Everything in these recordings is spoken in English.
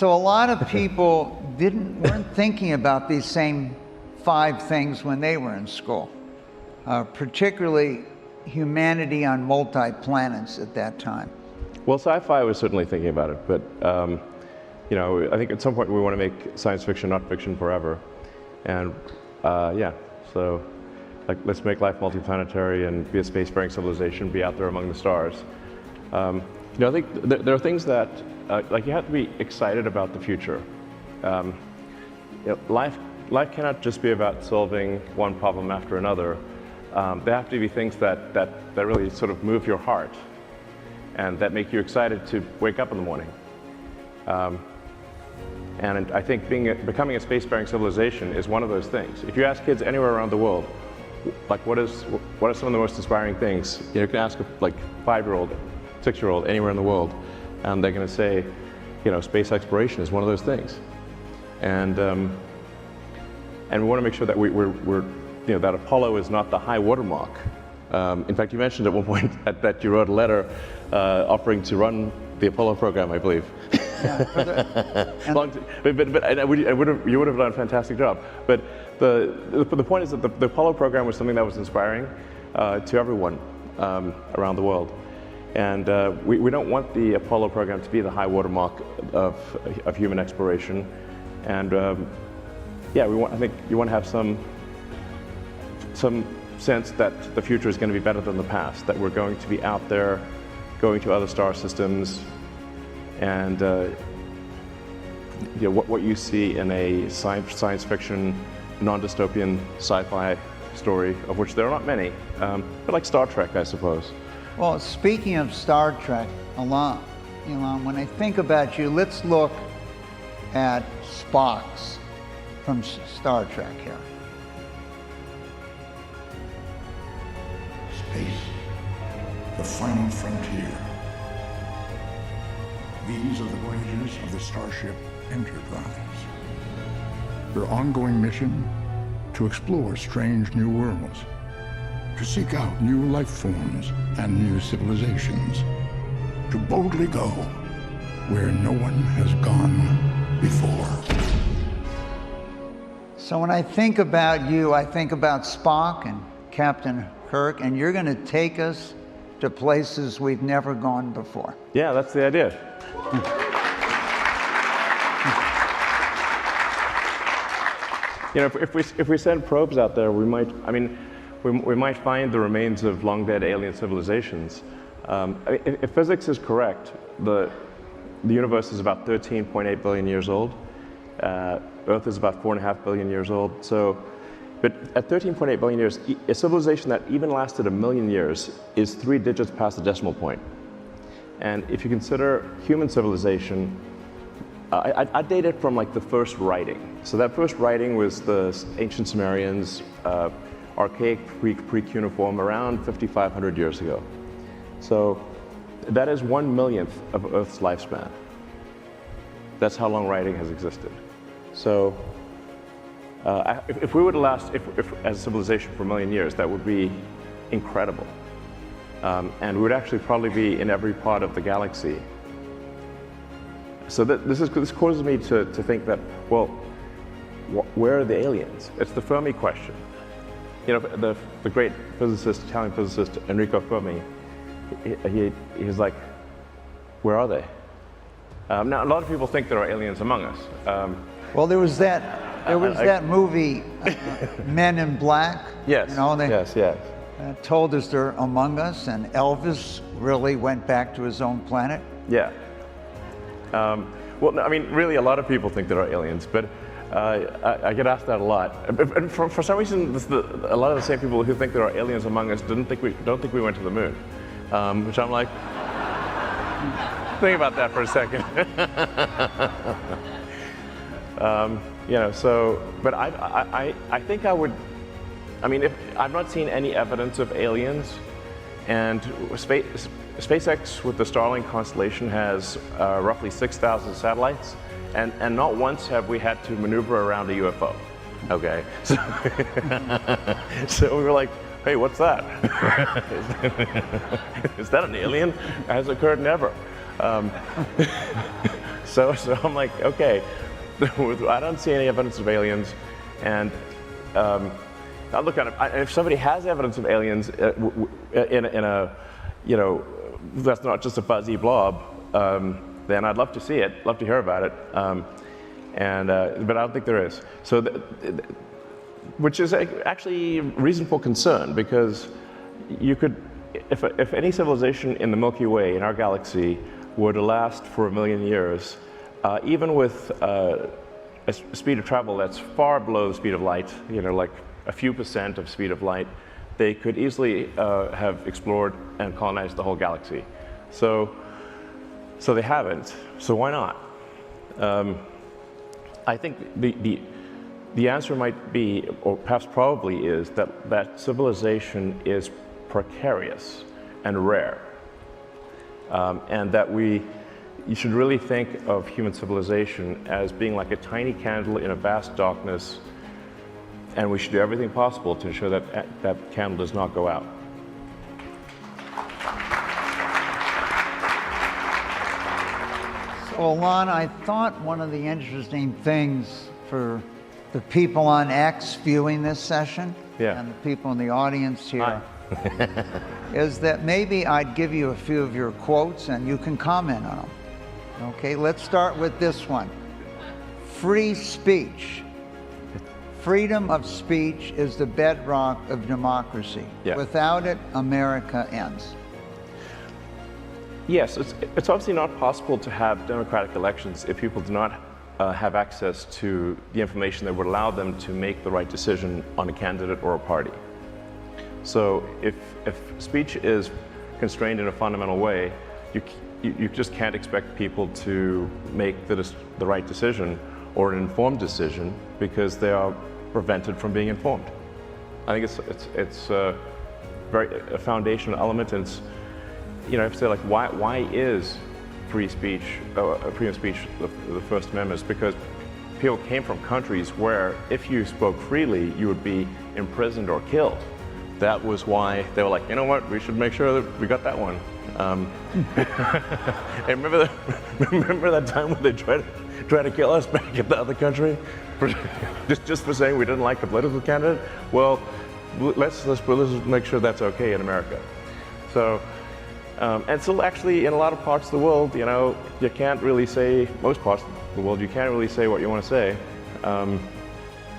So a lot of people weren't thinking about these same 5 things when they were in school, particularly humanity on multi-planets at that time. Well, sci-fi was certainly thinking about it, but you know, I think at some point we want to make science fiction not fiction forever, and yeah, so like let's make life multiplanetary and be a spacefaring civilization, be out there among the stars. You know, I think there are things that like you have to be excited about the future. You know, life cannot just be about solving one problem after another. There have to be things that really sort of move your heart and that make you excited to wake up in the morning. And I think becoming a spacefaring civilization is one of those things. If you ask kids anywhere around the world, like what are some of the most inspiring things, you can ask a 5-year-old, 6-year-old anywhere in the world, and they're going to say, you know, space exploration is one of those things. And we want to make sure that we're you know, that Apollo is not the high watermark. In fact, you mentioned at one point that you wrote a letter offering to run the Apollo program, I believe. Yeah, you would have done a fantastic job. But the point is that the Apollo program was something that was inspiring to everyone around the world. And we don't want the Apollo program to be the high watermark of human exploration. And yeah, I think you want to have some sense that the future is going to be better than the past, that we're going to be out there, going to other star systems, and you know, what you see in a science fiction, non-dystopian sci-fi story, of which there are not many, but like Star Trek, I suppose. Well, speaking of Star Trek, Elon, when I think about you, let's look at Spock's from Star Trek here. Space, the final frontier. These are the voyages of the Starship Enterprise. Their ongoing mission, to explore strange new worlds, to seek out new life forms and new civilizations, to boldly go where no one has gone before. So when I think about you, I think about Spock and Captain Kirk, and you're going to take us to places we've never gone before. Yeah, that's the idea. You know, if we send probes out there, we might, I mean, we might find the remains of long dead alien civilizations. If physics is correct, the universe is about 13.8 billion years old. Earth is about 4.5 billion years old. So, but at 13.8 billion years, a civilization that even lasted 1 million years is 3 digits past the decimal point. And if you consider human civilization, I date it from like the first writing. So that first writing was the ancient Sumerians, archaic pre-cuneiform, around 5,500 years ago. So that is 1/1,000,000th of Earth's lifespan. That's how long writing has existed. So if we were to last, as a civilization for 1 million years, that would be incredible. And we would actually probably be in every part of the galaxy. So this causes me to think that, well, where are the aliens? It's the Fermi question. You know, the great physicist, Italian physicist Enrico Fermi, he's like, where are they? Now, a lot of people think there are aliens among us. Well, there was that movie, Men in Black. Yes. You know, yes. Told us they're among us, and Elvis really went back to his own planet. Yeah. Well, I mean, really, a lot of people think there are aliens, but I get asked that a lot. And for some reason, a lot of the same people who think there are aliens among us don't think we went to the moon, which I'm like, think about that for a second. You know, so, but I think I would. I mean, I've not seen any evidence of aliens, and SpaceX with the Starlink constellation has roughly 6,000 satellites, and not once have we had to maneuver around a UFO. Okay, so, so we were like, hey, what's that? Is that an alien? Has occurred never. So I'm like, okay, I don't see any evidence of aliens, and I look at it. If somebody has evidence of aliens in a, you know, that's not just a fuzzy blob, then I'd love to see it, love to hear about it, but I don't think there is. So, which is actually reason for concern, because you could, if any civilization in the Milky Way, in our galaxy, were to last for 1 million years, even with a speed of travel that's far below the speed of light, you know, like a few % of speed of light, they could easily have explored and colonized the whole galaxy. So they haven't. So why not? I think the answer might be, or perhaps probably is, that civilization is precarious and rare, and that you should really think of human civilization as being like a tiny candle in a vast darkness, and we should do everything possible to ensure that that candle does not go out. So, Elon, I thought one of the interesting things for the people on X viewing this session, and the people in the audience here, is that maybe I'd give you a few of your quotes and you can comment on them. Okay, let's start with this one. Free speech. Freedom of speech is the bedrock of democracy. Yeah. Without it, America ends. Yes, it's obviously not possible to have democratic elections if people do not have access to the information that would allow them to make the right decision on a candidate or a party. So if speech is constrained in a fundamental way, you just can't expect people to make the right decision or an informed decision, because they are prevented from being informed. I think it's a foundational element, and it's, you know, I have to say, like, why is free speech, freedom of speech, the First Amendment? Is because people came from countries where if you spoke freely, you would be imprisoned or killed. That was why they were like, you know what, we should make sure that we got that one. Hey, remember that time when they tried to kill us back in the other country, just for saying we didn't like the political candidate? Well, let's make sure that's okay in America. So, and so actually, in a lot of parts of the world, you know, you can't really say, most parts of the world, you can't really say what you want to say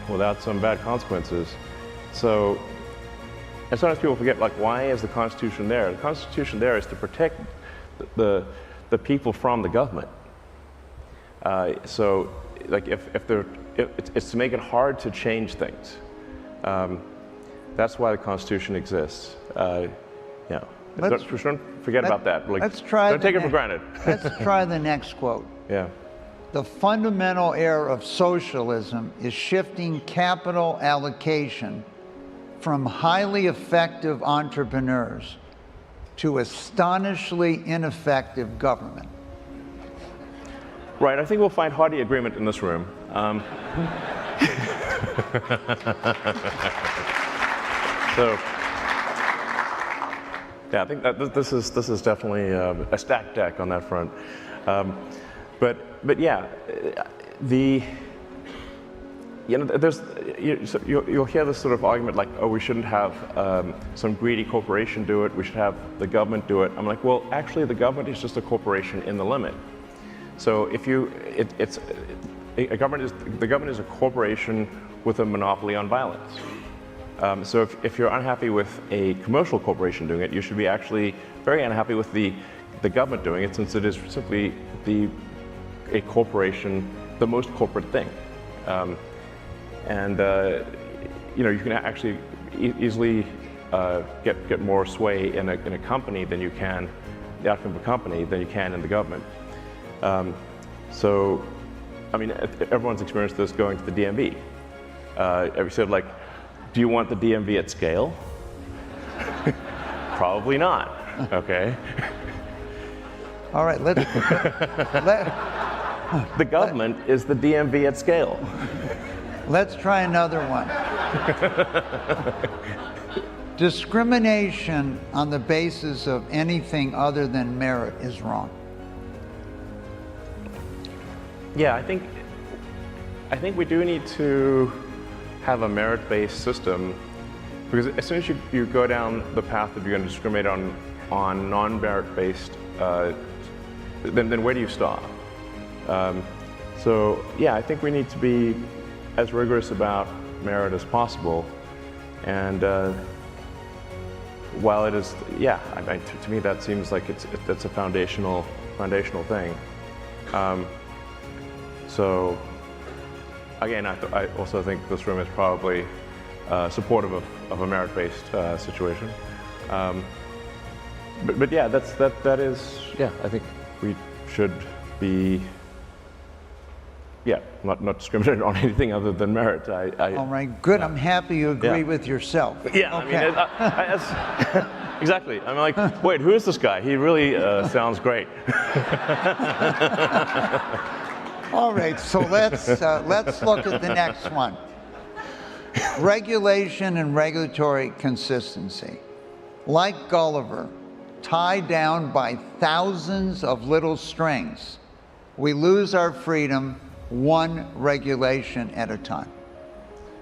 without some bad consequences. So, and sometimes people forget, like, why is the Constitution there? The Constitution there is to protect the people from the government. So, like, it's to make it hard to change things. That's why the Constitution exists. Yeah. Don't forget about that. Like, don't take it for granted. Let's try the next quote. Yeah. The fundamental error of socialism is shifting capital allocation from highly effective entrepreneurs to astonishingly ineffective government. Right, I think we'll find hearty agreement in this room. So, yeah, I think that this is definitely a stacked deck on that front. But yeah, you'll hear this sort of argument like, oh, we shouldn't have some greedy corporation do it. We should have the government do it. I'm like, well, actually, the government is just a corporation in the limit. So if the government is a corporation with a monopoly on violence. So if you're unhappy with a commercial corporation doing it, you should be actually very unhappy with the government doing it, since it is simply a corporation, the most corporate thing. You know, you can actually easily get more sway in a company than you can, the outcome of a company, than you can in the government. So, I mean, everyone's experienced this going to the DMV. Have you said, like, do you want the DMV at scale? Probably not, okay? All right, The government is the DMV at scale. let's try another one. Discrimination on the basis of anything other than merit is wrong. Yeah, I think we do need to have a merit-based system, because as soon as you go down the path of you're going to discriminate on non-merit-based, then where do you stop? So yeah, I think we need to be as rigorous about merit as possible, and while it is, yeah, to me that seems like that's a foundational thing. So again, I also think this room is probably supportive of a merit-based situation. But yeah, that is, yeah, I think we should be, yeah, not discriminating on anything other than merit. All right, good. I'm happy you agree with yourself. Yeah, Okay. I mean, exactly. I'm like, wait, who is this guy? He really sounds great. All right, so let's look at the next one. Regulation and regulatory consistency. Like Gulliver, tied down by thousands of little strings, we lose our freedom one regulation at a time.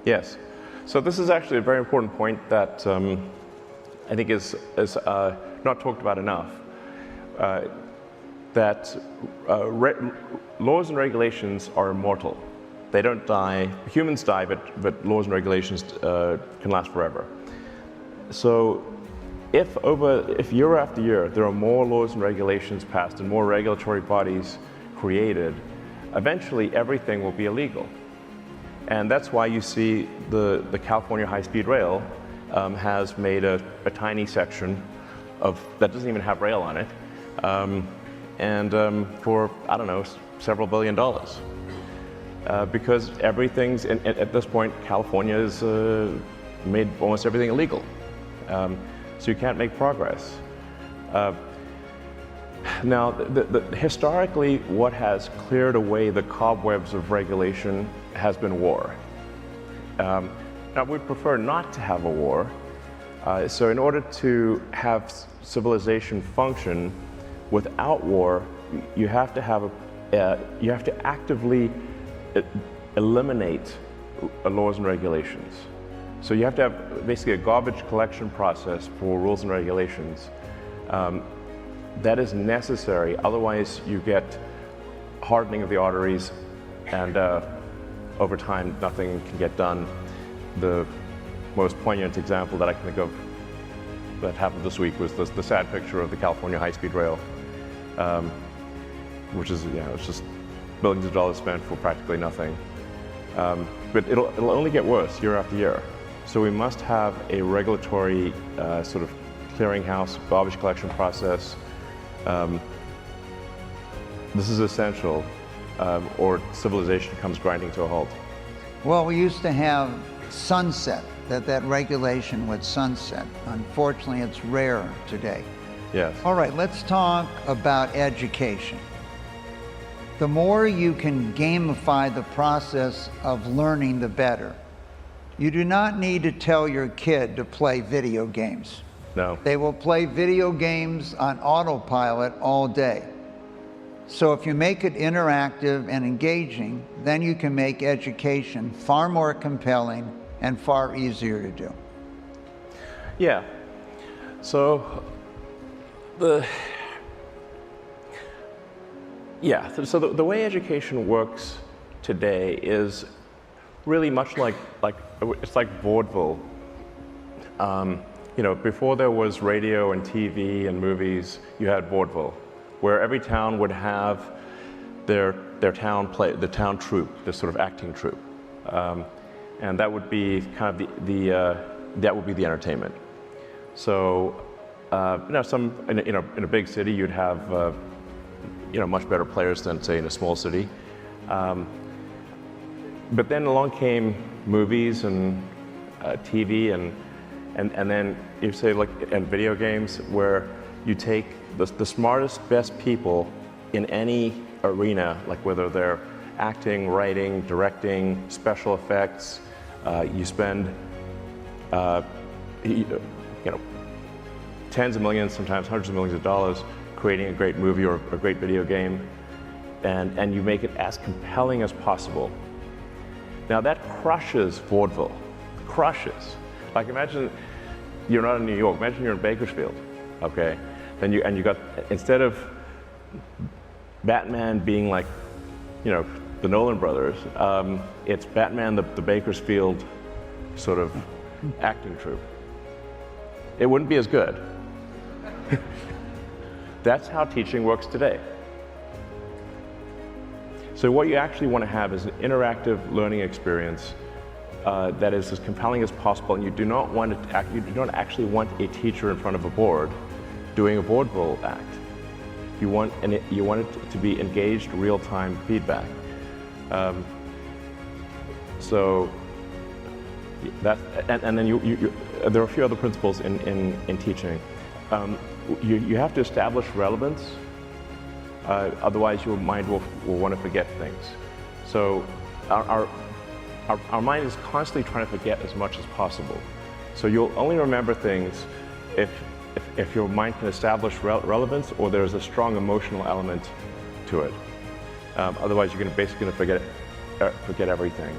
Yes. So this is actually a very important point that I think is not talked about enough. That laws and regulations are immortal. They don't die. Humans die, but laws and regulations can last forever. So if year after year there are more laws and regulations passed and more regulatory bodies created, eventually everything will be illegal. And that's why you see the California high-speed rail has made a tiny section that doesn't even have rail on it, for, I don't know, several $1 billion. Because everything's, at this point, California has made almost everything illegal. So you can't make progress. Now, historically, what has cleared away the cobwebs of regulation has been war. Now, we'd prefer not to have a war. So in order to have civilization function without war, you have to actively eliminate laws and regulations. So you have to have basically a garbage collection process for rules and regulations. That is necessary, otherwise you get hardening of the arteries, and over time nothing can get done. The most poignant example that I can think of that happened this week was the sad picture of the California high-speed rail, which is, it's just billions of dollars spent for practically nothing. But it'll only get worse year after year. So we must have a regulatory sort of clearinghouse, garbage collection process. This is essential, or civilization comes grinding to a halt. Well, we used to have sunset, that regulation would sunset. Unfortunately, it's rare today. Yes. All right, let's talk about education. The more you can gamify the process of learning, the better. You do not need to tell your kid to play video games. No. They will play video games on autopilot all day. So if you make it interactive and engaging, then you can make education far more compelling and far easier to do. Yeah. So the way education works today is really much like it's like vaudeville. Before there was radio and TV and movies, you had vaudeville, where every town would have their town play, the town troupe, this sort of acting troupe, and that would be kind of that would be the entertainment. So, in a big city, you'd have much better players than, say, in a small city. But then along came movies and TV and then you say and video games, where you take the smartest, best people in any arena, like whether they're acting, writing, directing, special effects. You spend tens of millions, sometimes hundreds of millions of dollars creating a great movie or a great video game, and you make it as compelling as possible. Now that crushes vaudeville, crushes. Like imagine you're not in New York, imagine you're in Bakersfield, okay? Then you got, instead of Batman being like, you know, the Nolan brothers, it's Batman, the Bakersfield sort of acting troupe. It wouldn't be as good. That's how teaching works today. So what you actually want to have is an interactive learning experience that is as compelling as possible, and you do not want to you do not actually want a teacher in front of a board doing a vaudeville act. You want it to be engaged, real-time feedback. So that, and then there are a few other principles in teaching. You have to establish relevance. Otherwise, your mind will want to forget things. So our mind is constantly trying to forget as much as possible. So you'll only remember things if your mind can establish relevance or there's a strong emotional element to it. Otherwise, you're basically going to forget everything.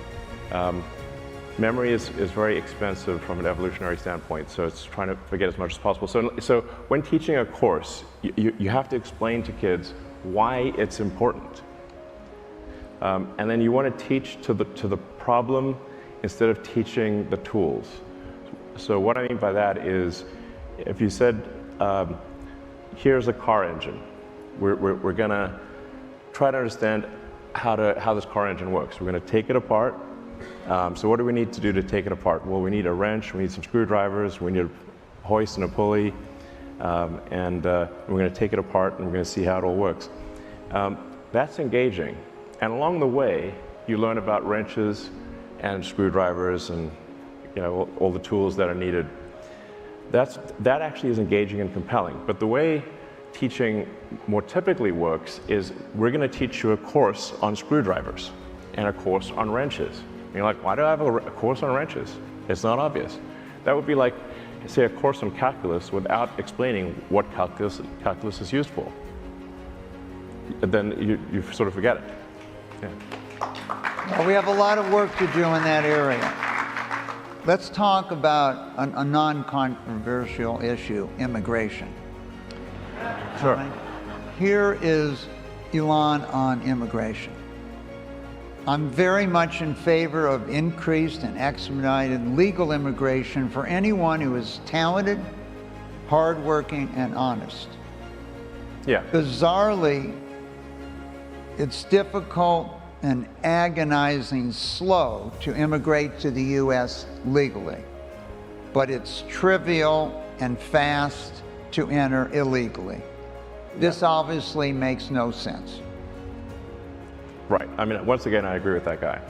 Memory is very expensive from an evolutionary standpoint, so it's trying to forget as much as possible. So when teaching a course, you have to explain to kids why it's important. And then you want to teach to the problem instead of teaching the tools. So what I mean by that is, if you said, here's a car engine, we're going to try to understand how this car engine works. We're going to take it apart. So what do we need to do to take it apart? Well, we need a wrench, we need some screwdrivers, we need a hoist and a pulley, and we're going to take it apart and we're going to see how it all works. That's engaging. And along the way, you learn about wrenches and screwdrivers and all the tools that are needed. That actually is engaging and compelling. But the way teaching more typically works is we're going to teach you a course on screwdrivers and a course on wrenches. And you're like, why do I have a course on wrenches? It's not obvious. That would be like, say, a course on calculus without explaining what calculus is used for. Then you sort of forget it. Yeah. Well, we have a lot of work to do in that area. Let's talk about a non-controversial issue, immigration. Sure. Right? Here is Elon on immigration. I'm very much in favor of increased and expedited legal immigration for anyone who is talented, hardworking, and honest. Yeah. Bizarrely, it's difficult and agonizing slow to immigrate to the U.S. legally, but it's trivial and fast to enter illegally. This obviously makes no sense. Right. I mean, once again, I agree with that guy.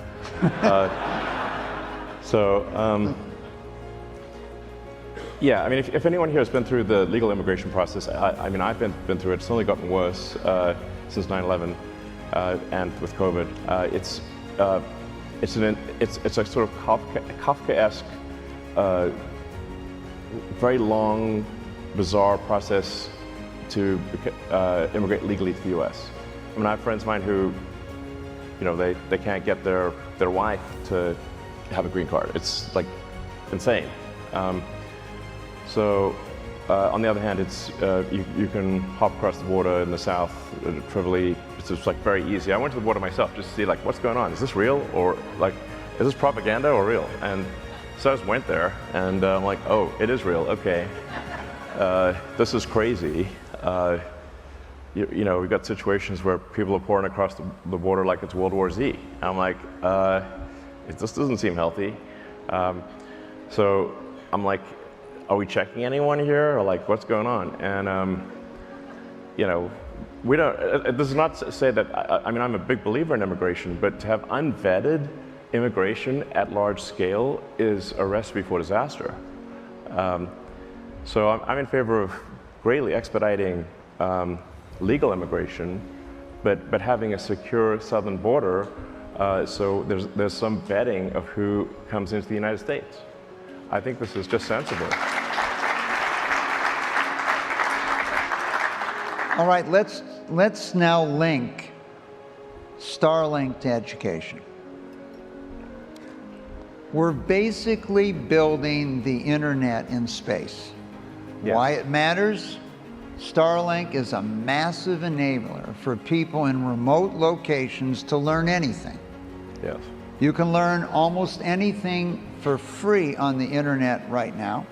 Yeah, I mean, if anyone here has been through the legal immigration process, I mean, I've been through it. It's only gotten worse since 9/11 and with COVID. It's a sort of Kafkaesque, very long, bizarre process to immigrate legally to the U.S. I mean, I have friends of mine who, they can't get their wife to have a green card. It's like insane. On the other hand, it's you can hop across the border in the South trivially. It's just like very easy. I went to the border myself just to see like what's going on. Is this real or like is this propaganda or real? And so I just went there and I'm like, oh, it is real. Okay, this is crazy. We've got situations where people are pouring across the border like it's World War Z. I'm like, this doesn't seem healthy. So I'm like, are we checking anyone here, or like, what's going on? And we don't. This is not to say that. I mean, I'm a big believer in immigration, but to have unvetted immigration at large scale is a recipe for disaster. So I'm in favor of greatly expediting legal immigration, but having a secure southern border, so there's some vetting of who comes into the United States. I think this is just sensible. All right, let's now link Starlink to education. We're basically building the internet in space. Yes. Why it matters? Starlink is a massive enabler for people in remote locations to learn anything. Yes. You can learn almost anything for free on the internet right now.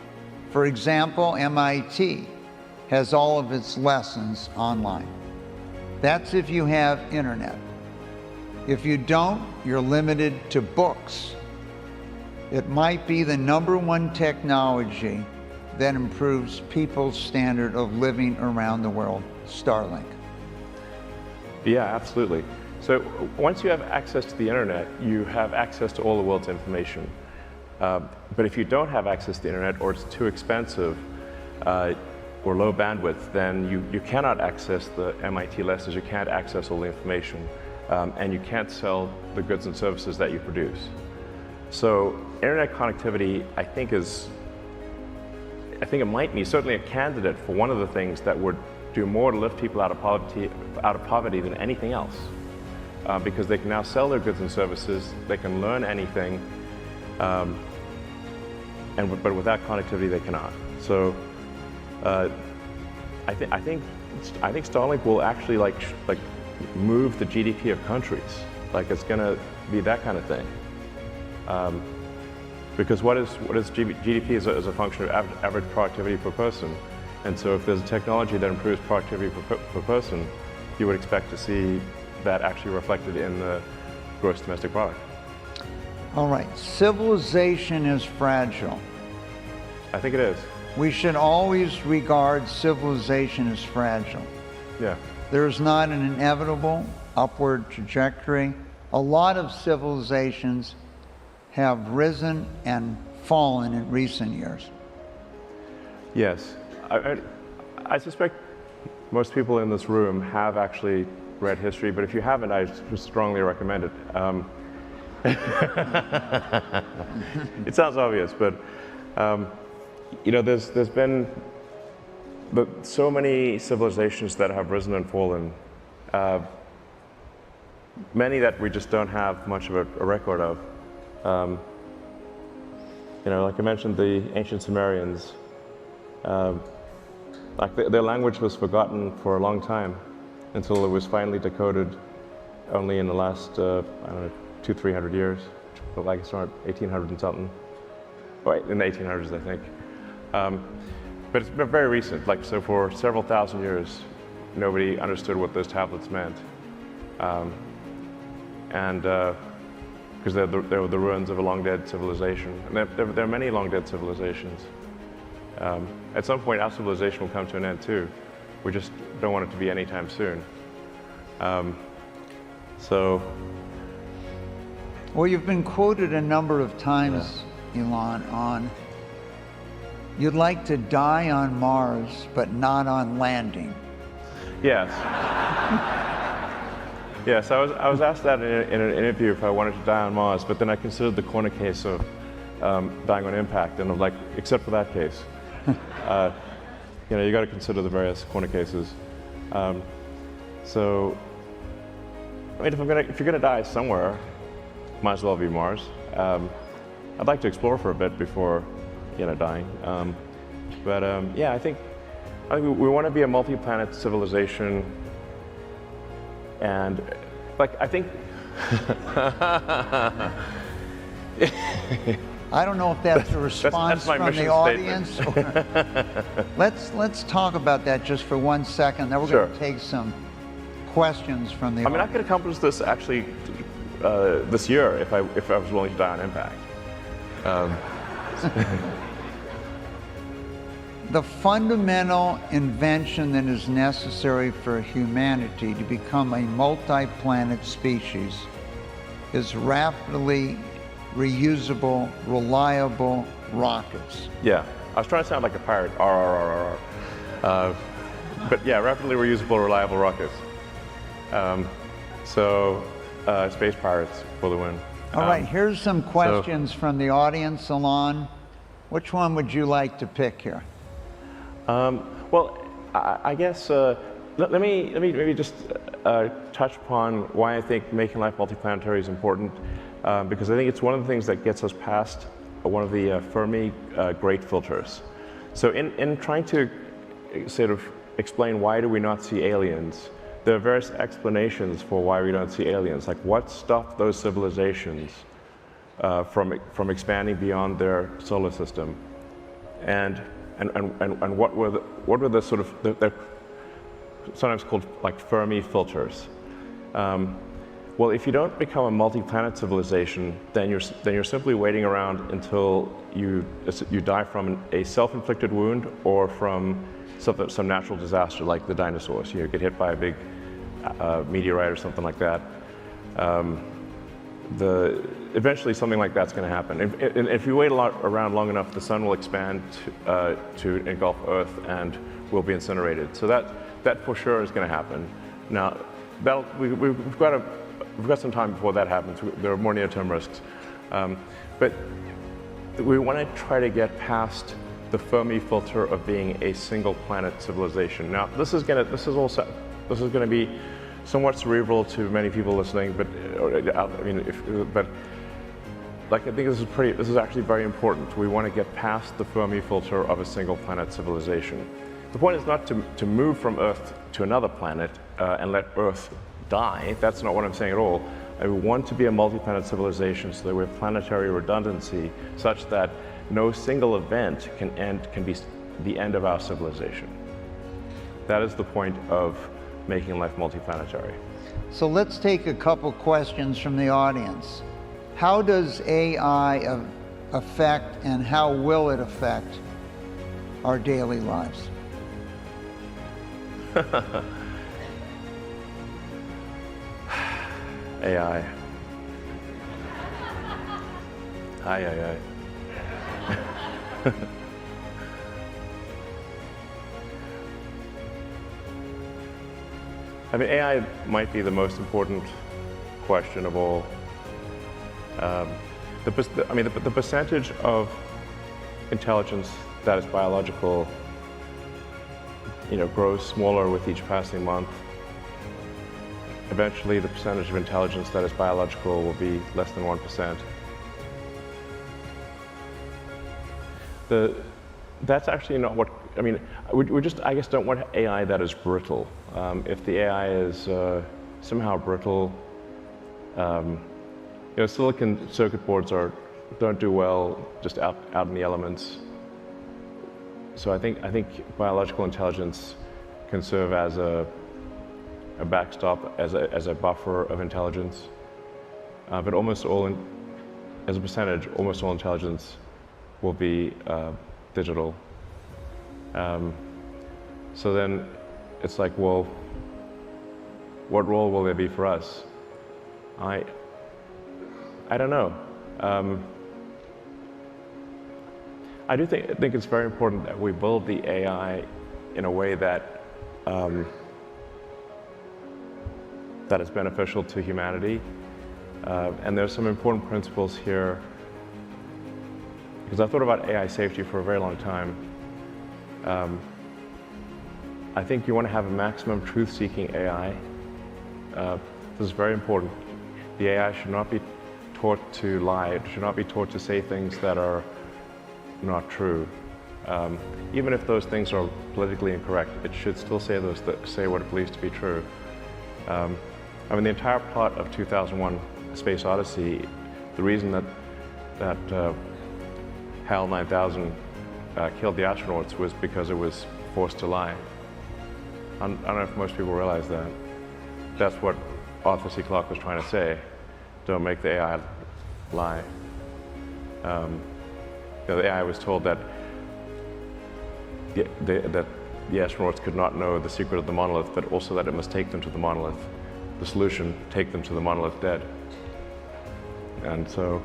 For example, MIT has all of its lessons online. That's if you have internet. If you don't, you're limited to books. It might be the #1 technology that improves people's standard of living around the world, Starlink. Yeah, absolutely. So once you have access to the internet, you have access to all the world's information. But if you don't have access to the internet, or it's too expensive, or low bandwidth, then you cannot access the MIT lessons, you can't access all the information, and you can't sell the goods and services that you produce. So internet connectivity, I think it might be certainly a candidate for one of the things that would do more to lift people out of poverty than anything else. Because they can now sell their goods and services, they can learn anything, but without connectivity they cannot. So I think Starlink will actually like move the GDP of countries. Like it's going to be that kind of thing. Because what is GDP is a function of average productivity per person. And so if there's a technology that improves productivity per person, you would expect to see that actually reflected in the gross domestic product. All right, civilization is fragile. I think it is. We should always regard civilization as fragile. Yeah. There is not an inevitable upward trajectory. A lot of civilizations have risen and fallen in recent years. Yes. I suspect most people in this room have actually read history, but if you haven't, I strongly recommend it. It sounds obvious, but there's been so many civilizations that have risen and fallen, many that we just don't have much of a record of. Like I mentioned, the ancient Sumerians, their language was forgotten for a long time until it was finally decoded only in the last, 200-300 years, but like it's around 1800 and something. Right, in the 1800s, I think. But it's been very recent, so for several thousand years, nobody understood what those tablets meant. Because they were the ruins of a long-dead civilization. And there are many long-dead civilizations. At some point, our civilization will come to an end too. We just don't want it to be anytime soon. Well, you've been quoted a number of times, Elon, on you'd like to die on Mars, but not on landing. Yes. Yes, I was asked that in an interview if I wanted to die on Mars, but then I considered the corner case of dying on impact, and I'm like, except for that case. You got to consider the various corner cases. If you're gonna die somewhere, might as well be Mars. I'd like to explore for a bit before, dying. I think we want to be a multi-planet civilization, and I think. I don't know if that's a response that's my from the mission audience. Let's talk about that just for 1 second. Then we're going to take some questions from the audience. I could accomplish this actually this year if I was willing to die on impact. The fundamental invention that is necessary for humanity to become a multi-planet species is rapidly reusable, reliable rockets. Yeah, I was trying to sound like a pirate. But yeah, rapidly reusable, reliable rockets. Space pirates for the win. All right, here's some questions from the audience. Elon, which one would you like to pick here? Well, I guess let me maybe just touch upon why I think making life multiplanetary is important, because I think it's one of the things that gets us past one of the Fermi great filters. So in trying to sort of explain why do we not see aliens, there are various explanations for why we don't see aliens. Like what stopped those civilizations from expanding beyond their solar system, and what were the sort of they're sometimes called like Fermi filters. Well, if you don't become a multi-planet civilization, then you're simply waiting around until you die from a self-inflicted wound or from some natural disaster like the dinosaurs. You get hit by a big meteorite or something like that. Eventually something like that's going to happen. If you wait around long enough, the sun will expand to engulf Earth and will be incinerated. So that for sure is going to happen. Now, we've got some time before that happens. There are more near-term risks, but we want to try to get past the Fermi filter of being a single-planet civilization. Now, this is going to be somewhat cerebral to many people listening, but I think this is actually very important. We want to get past the Fermi filter of a single-planet civilization. The point is not to move from Earth to another planet and let Earth die. That's not what I'm saying at all. I want to be a multi-planet civilization so that we have planetary redundancy such that no single event can be the end of our civilization. That is the point of making life multi-planetary. So let's take a couple questions from the audience. How does AI affect and how will it affect our daily lives? AI. Hi. I mean, AI might be the most important question of all. The percentage of intelligence that is biological, grows smaller with each passing month. Eventually, the percentage of intelligence that is biological will be less than 1%. That's actually not what, we just, I guess, don't want AI that is brittle. If the AI is somehow brittle, silicon circuit boards don't do well just out in the elements. So I think biological intelligence can serve as a backstop, as a buffer of intelligence. But as a percentage, almost all intelligence will be digital. So then it's like, well, what role will there be for us? I don't know. I do think it's very important that we build the AI in a way that that is beneficial to humanity. And there's some important principles here, because I've thought about AI safety for a very long time. I think you want to have a maximum truth-seeking AI. This is very important. The AI should not be taught to lie. It should not be taught to say things that are not true. Even if those things are politically incorrect, it should still say what it believes to be true. The entire plot of 2001: A Space Odyssey, the reason that HAL 9000 killed the astronauts was because it was forced to lie. I don't know if most people realize that. That's what Arthur C. Clarke was trying to say. Don't make the AI lie. The AI was told that the astronauts could not know the secret of the monolith, but also that it must take them to the monolith. The solution, take them to the monolith dead. And so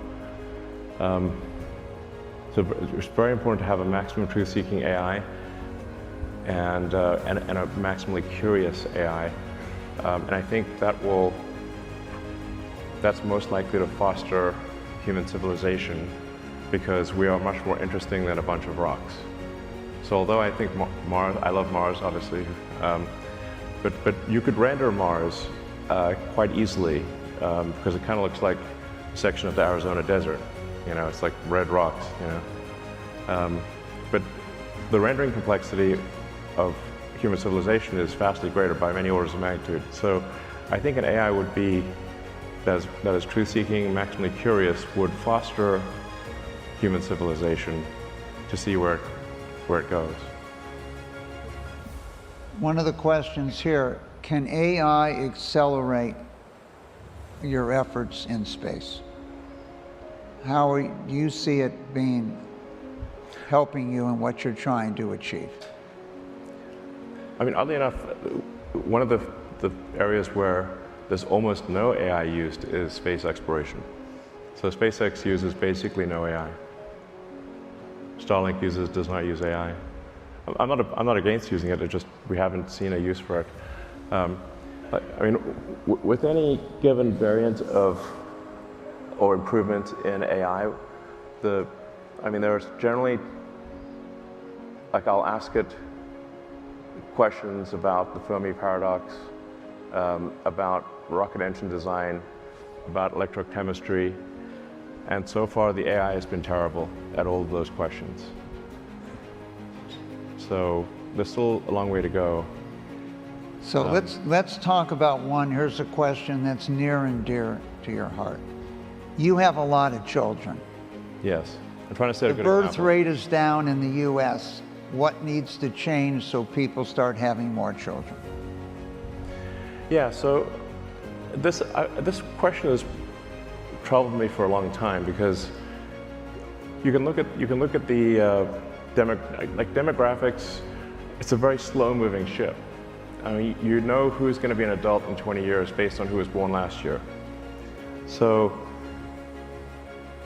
it's very important to have a maximum truth-seeking AI and a maximally curious AI. And I think that's most likely to foster human civilization, because we are much more interesting than a bunch of rocks. So although I think I love Mars, obviously, but you could render Mars quite easily because it kind of looks like a section of the Arizona desert. You know, it's like red rocks. You know, but the rendering complexity of human civilization is vastly greater by many orders of magnitude. So I think an AI would be that is truth-seeking, maximally curious, would foster human civilization to see where it goes. One of the questions here, can AI accelerate your efforts in space? How do you see it helping you in what you're trying to achieve? I mean, oddly enough, one of the areas where there's almost no AI used is space exploration. So SpaceX uses basically no AI. Starlink does not use AI. I'm not against using it. It's just we haven't seen a use for it. But I mean, with any given variant of or improvement in AI, there's generally, like, I'll ask it questions about the Fermi paradox, about rocket engine design, about electrochemistry, and so far the AI has been terrible at all of those questions. So there's still a long way to go. So let's talk about one. Here's a question that's near and dear to your heart. You have a lot of children. Yes, I'm trying to set a good The birth example. rate is down in the U.S. What needs to change so people start having more children? Yeah, so this question has troubled me for a long time because you can look at the demographics. It's a very slow-moving ship. I mean, you know who's going to be an adult in 20 years based on who was born last year. So,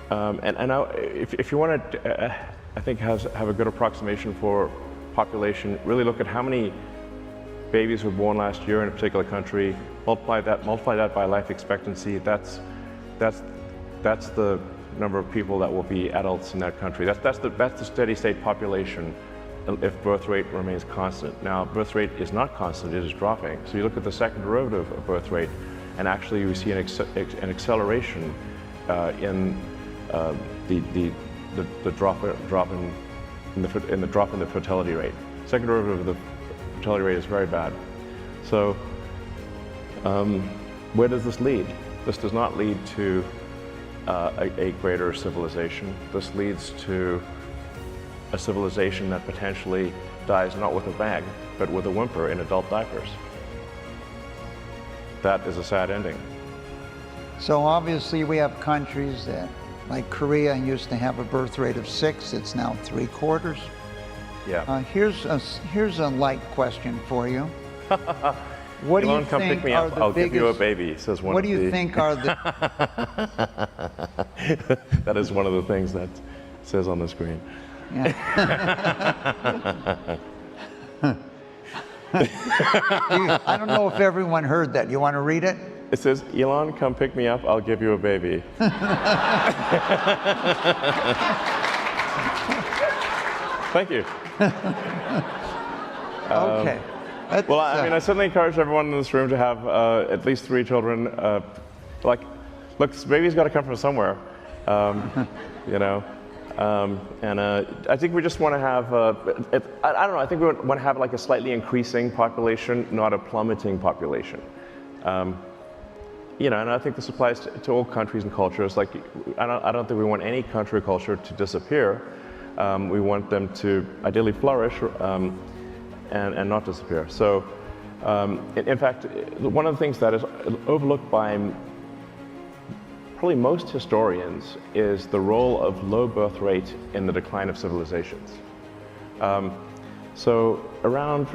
if you want to, I think have a good approximation for population, really look at how many babies were born last year in a particular country, multiply that by life expectancy. That's the number of people that will be adults in that country. That's the steady state population if birth rate remains constant. Now, birth rate is not constant, it is dropping. So you look at the second derivative of birth rate, and actually we see an acceleration in the drop in the fertility rate. Second derivative of the fertility rate is very bad. So where does this lead? This does not lead to a greater civilization. This leads to a civilization that potentially dies not with a bang, but with a whimper in adult diapers. That is a sad ending. So obviously we have countries that, like Korea, used to have a birth rate of 6, it's now 3/4. Yeah. Here's a light question for you. What do you come think pick me are up, the I'll biggest, give you a baby, says one What of do you the... think are the... That is one of the things that says on the screen. Yeah. I don't know if everyone heard that. You want to read it? It says, Elon, come pick me up, I'll give you a baby. Thank you. Okay. Well, I mean, I certainly encourage everyone in this room to have at least 3 children. Look, this baby's got to come from somewhere, you know. I think we just want to have, I don't know, I think we want to have like a slightly increasing population, not a plummeting population. You know, and I think this applies to all countries and cultures. Like, I don't think we want any country or culture to disappear. We want them to ideally flourish and not disappear. So, in fact, one of the things that is overlooked by probably most historians is the role of low birth rate in the decline of civilizations. So around,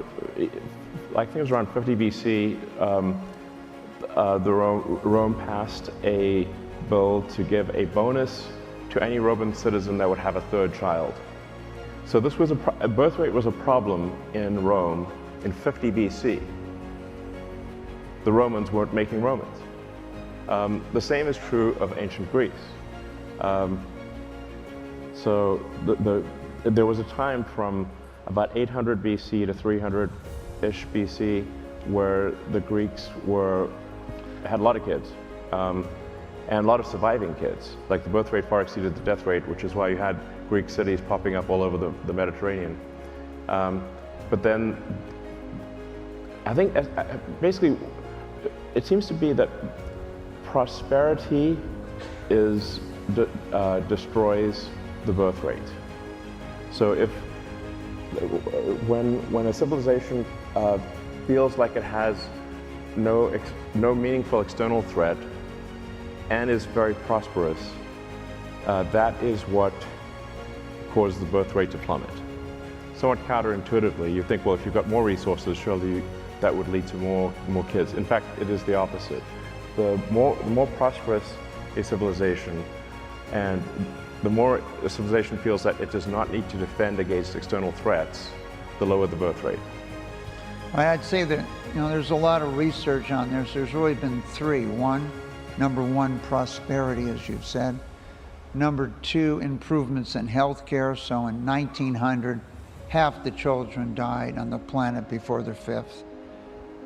I think it was around 50 BC, Rome passed a bill to give a bonus to any Roman citizen that would have a 3rd child. So this was a birth rate was a problem in Rome in 50 BC. The Romans weren't making Romans. The same is true of ancient Greece. So there was a time from about 800 BC to 300-ish BC where the Greeks had a lot of kids, and a lot of surviving kids. Like the birth rate far exceeded the death rate, which is why you had Greek cities popping up all over the Mediterranean. But then, I think basically, it seems to be that prosperity destroys the birth rate. So when a civilization feels like it has no meaningful external threat and is very prosperous, that is what causes the birth rate to plummet. Somewhat counterintuitively, you think, well, if you've got more resources, surely that would lead to more kids. In fact, it is the opposite. The more prosperous a civilization, and the more a civilization feels that it does not need to defend against external threats, the lower the birth rate. I'd say that, there's a lot of research on this. There's really been three. Number one, prosperity, as you've said. Number two, improvements in healthcare. So in 1900, half the children died on the planet before their fifth.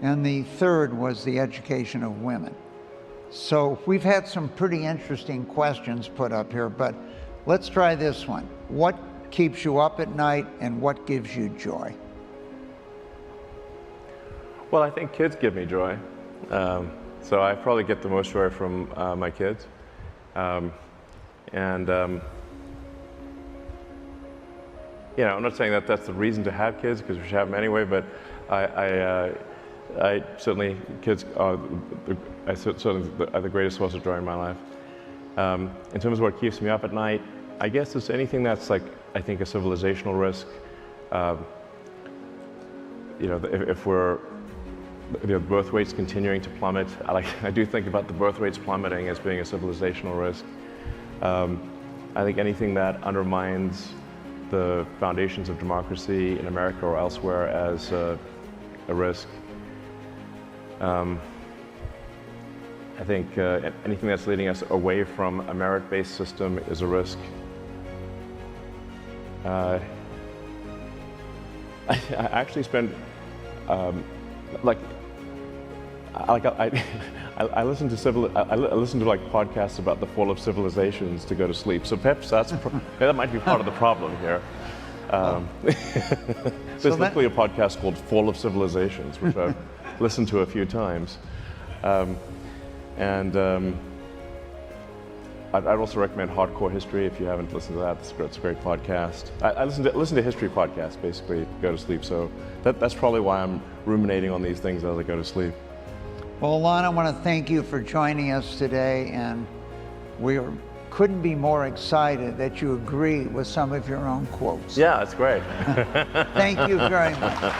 And the third was the education of women. So we've had some pretty interesting questions put up here, but let's try this one. What keeps you up at night and what gives you joy? Well, I think kids give me joy. So I probably get the most joy from my kids. I'm not saying that that's the reason to have kids, because we should have them anyway, but I certainly, kids are the greatest source of joy in my life. In terms of what keeps me up at night, I guess it's anything that's like, I think, a civilizational risk. If the birth rates continuing to plummet, I do think about the birth rates plummeting as being a civilizational risk. I think anything that undermines the foundations of democracy in America or elsewhere as a risk. I think anything that's leading us away from a merit-based system is a risk. I actually spend I listen to like podcasts about the fall of civilizations to go to sleep. So perhaps that might be part of the problem here. There's literally a podcast called Fall of Civilizations, which I've listened to a few times. I'd also recommend Hardcore History if you haven't listened to that. It's a great podcast. I listen to history podcasts basically to go to sleep. So that's probably why I'm ruminating on these things as I go to sleep. Well, Elon, I want to thank you for joining us today, and we couldn't be more excited that you agree with some of your own quotes. Yeah, that's great. Thank you very much.